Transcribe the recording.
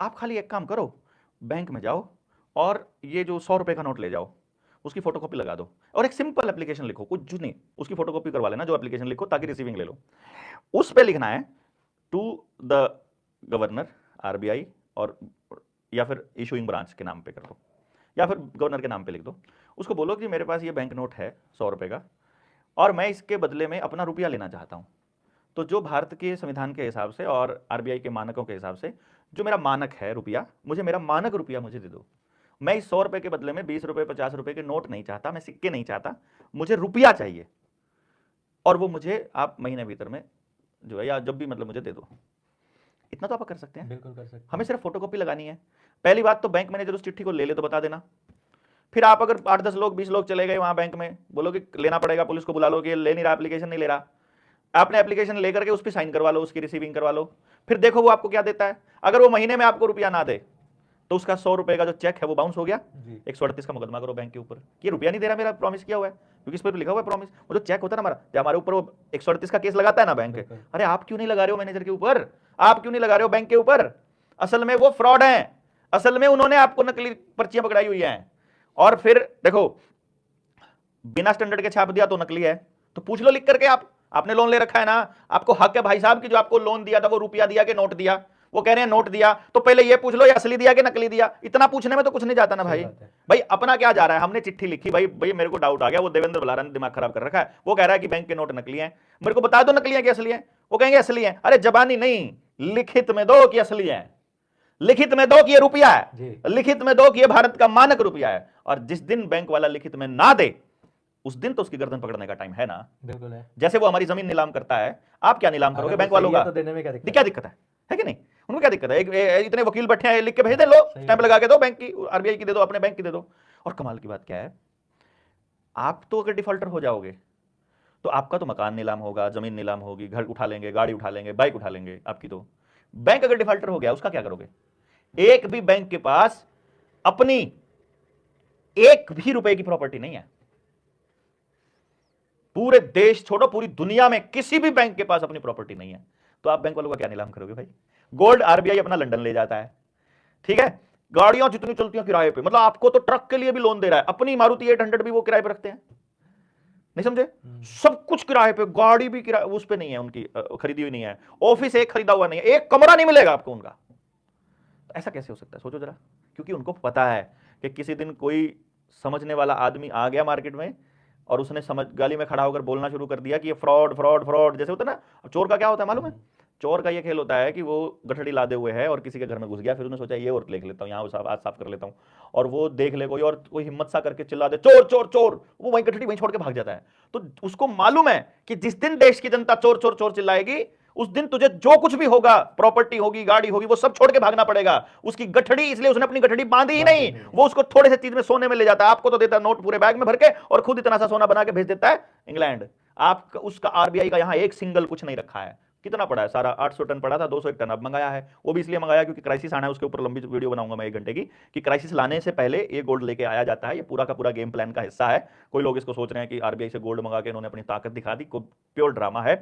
आप खाली एक काम करो, बैंक में जाओ और ये जो 100 रुपए का नोट ले जाओ, उसकी फोटोकॉपी लगा दो और एक सिंपल एप्लीकेशन लिखो, कुछ नहीं, उसकी फोटोकॉपी करवा लेना, जो एप्लीकेशन लिखो ताकि रिसीविंग ले लो। उस पे लिखना है टू द गवर्नर आरबीआई, और या फिर इशूइंग ब्रांच के नाम पे कर दो, या फिर गवर्नर के नाम पे लिख दो। उसको बोलो कि मेरे पास ये बैंक नोट है 100 रुपए का, और मैं इसके बदले में अपना रुपया लेना चाहता हूं। तो जो भारत के संविधान के हिसाब से और आरबीआई के मानकों के हिसाब से जो मेरा मानक है रुपया, मुझे मेरा मानक रुपया मुझे दे दो। मैं इस 100 रुपए के बदले में 20 रुपए 50 रुपए के नोट नहीं चाहता, मैं सिक्के नहीं चाहता, मुझे रुपया चाहिए, और वो मुझे आप महीने भीतर में जो है या जब भी मतलब मुझे दे दो। इतना तो आप कर सकते हैं। बिल्कुल कर सकते हैं। हमें सिर्फ फोटोकॉपी लगानी है। पहली बात तो बैंक मैनेजर उस चिट्ठी को ले ले तो बता देना। फिर आप अगर 8-10 लोग 20 लोग चले गए वहां बैंक में, बोलो कि लेना पड़ेगा, पुलिस को बुला लो कि ले नहीं रहा, एप्लीकेशन नहीं ले रहा, आपने एप्लीकेशन लेकर के उस पर साइन करवा लो, उसकी रिसीविंग करवा लो। फिर देखो वो आपको क्या देता है। अगर वो महीने में आपको रुपया ना दे तो उसका 100 रुपए का जो चेक है वो बाउंस हो गया। 138 का मुकदमा करो बैंक के ऊपर, ये रुपया नहीं दे रहा, मेरा प्रॉमिस किया हुआ है, क्योंकि इस पर लिखा हुआ है प्रॉमिस। वो जो चेक होता है ना हमारा, हमारे ऊपर वो 138 का केस लगाता है ना बैंक, अरे आप क्यों नहीं लगा रहे हो मैनेजर के ऊपर, आप क्यों नहीं लगा रहे हो बैंक के ऊपर? असल में वो फ्रॉड है, असल में उन्होंने आपको नकली पर्चियां पकड़ाई हुई हैं। और फिर देखो, बिना स्टैंडर्ड के छाप दिया तो नकली है, तो पूछ लो लिख करके, आपने लोन ले रखा है ना, आपको हक है भाई साहब कि जो आपको लोन दिया था वो रुपया दिया कि नोट दिया। वो कह रहे हैं नोट दिया, तो पहले ये पूछ लो ये असली दिया कि नकली दिया। इतना पूछने में तो कुछ नहीं जाता ना भाई। भाई अपना क्या जा रहा है, हमने चिट्ठी लिखी, भाई मेरे को डाउट आ गया, वो देवेंद्र बलारा ने दिमाग खराब कर रखा है, वो कह रहा है कि बैंक के नोट नकली हैं, मेरे को बता दो नकली है कि असली है। वो कहेंगे असली है, अरे जबानी नहीं, लिखित में दो कि असली है, लिखित में दो कि ये रुपया है, लिखित में दो कि ये भारत का मानक रुपया है। और जिस दिन बैंक वाला लिखित में ना दे, उस दिन तो उसकी गर्दन पकड़ने का टाइम है ना। बिल्कुल है। जैसे वो हमारी जमीन नीलाम करता है, आप क्या नीलाम करोगे बैंक वालों का? तो देने में क्या दिक्कत है कि नहीं? उनको क्या दिक्कत है? इतने वकील बैठे हैं, लिख के भेज दे, लो स्टैंप लगा के दो, बैंक की आरबीआई की दे दो, अपने बैंक की दे दो। और कमाल की बात क्या है, आप तो अगर डिफॉल्टर हो जाओगे तो आपका तो मकान नीलाम होगा, जमीन नीलाम होगी, घर उठा लेंगे, गाड़ी उठा लेंगे, बाइक उठा लेंगे आपकी। तो बैंक अगर डिफॉल्टर हो गया उसका क्या करोगे? एक भी बैंक के पास अपनी एक भी रुपए की प्रॉपर्टी नहीं है। पूरे देश छोड़ो, पूरी दुनिया में किसी भी बैंक के पास अपनी प्रॉपर्टी नहीं है। तो आप बैंक वालों का क्या नीलाम करोगे भाई? गोल्ड आरबीआई अपना लंदन ले जाता है, ठीक है, गाड़ियां जितनी चलती हैं किराए पे, मतलब आपको तो ट्रक के लिए भी लोन दे रहा है, अपनी मारुति 800 भी वो किराए पे रखते हैं, नहीं समझे? सब कुछ किराए पे, गाड़ी भी किराए उस पे नहीं है, उनकी खरीदी हुई नहीं है, ऑफिस एक खरीदा हुआ नहीं है, एक कमरा नहीं मिलेगा आपको उनका। ऐसा कैसे हो सकता है, सोचो जरा। क्योंकि उनको पता है कि किसी दिन कोई समझने वाला आदमी आ गया मार्केट में और उसने समझ गाली में खड़ा होकर बोलना शुरू कर दिया कि ये फ्रॉड फ्रॉड फ्रॉड, जैसे होता है ना। चोर का क्या होता है मालूम है? चोर का ये खेल होता है कि वो गठड़ी लादे हुए है और किसी के घर में घुस गया, फिर उसने सोचा ये और देख लेता हूँ, यहाँ आज साफ कर लेता हूँ, और वो देख ले कोई और कोई हिम्मत सा करके चिल्ला दे चोर चोर चोर, वो वहीं गठड़ी वहीं छोड़ के भाग जाता है। तो उसको मालूम है कि जिस दिन देश की जनता चोर चोर चोर चिल्लाएगी, उस दिन तुझे जो कुछ भी होगा, प्रॉपर्टी होगी, गाड़ी होगी, वो सब छोड़ के भागना पड़ेगा। उसकी गठड़ी, इसलिए उसने अपनी गठड़ी बांधी ही नहीं, वो उसको थोड़े से चीज में सोने में ले जाता है, आपको तो देता है नोट पूरे बैग में भर के, और खुद इतना सा सोना बना के भेज देता है इंग्लैंड। आपका उसका आरबीआई का यहां एक सिंगल कुछ नहीं रखा है। कितना पड़ा है? सारा 800 टन पड़ा था, 201 टन अब मंगाया है। वो भी इसलिए मंगाया क्योंकि क्राइसिस आना है, उसके ऊपर लंबी वीडियो बनाऊंगा मैं 1 घंटे की, कि क्राइसिस लाने से पहले ये गोल्ड लेके आया जाता है। ये पूरा का पूरा गेम प्लान का हिस्सा है। कोई लोग इसको सोच रहे हैं कि आरबीआई से गोल्ड मंगा के इन्होंने अपनी ताकत दिखा दी, प्योर ड्रामा है।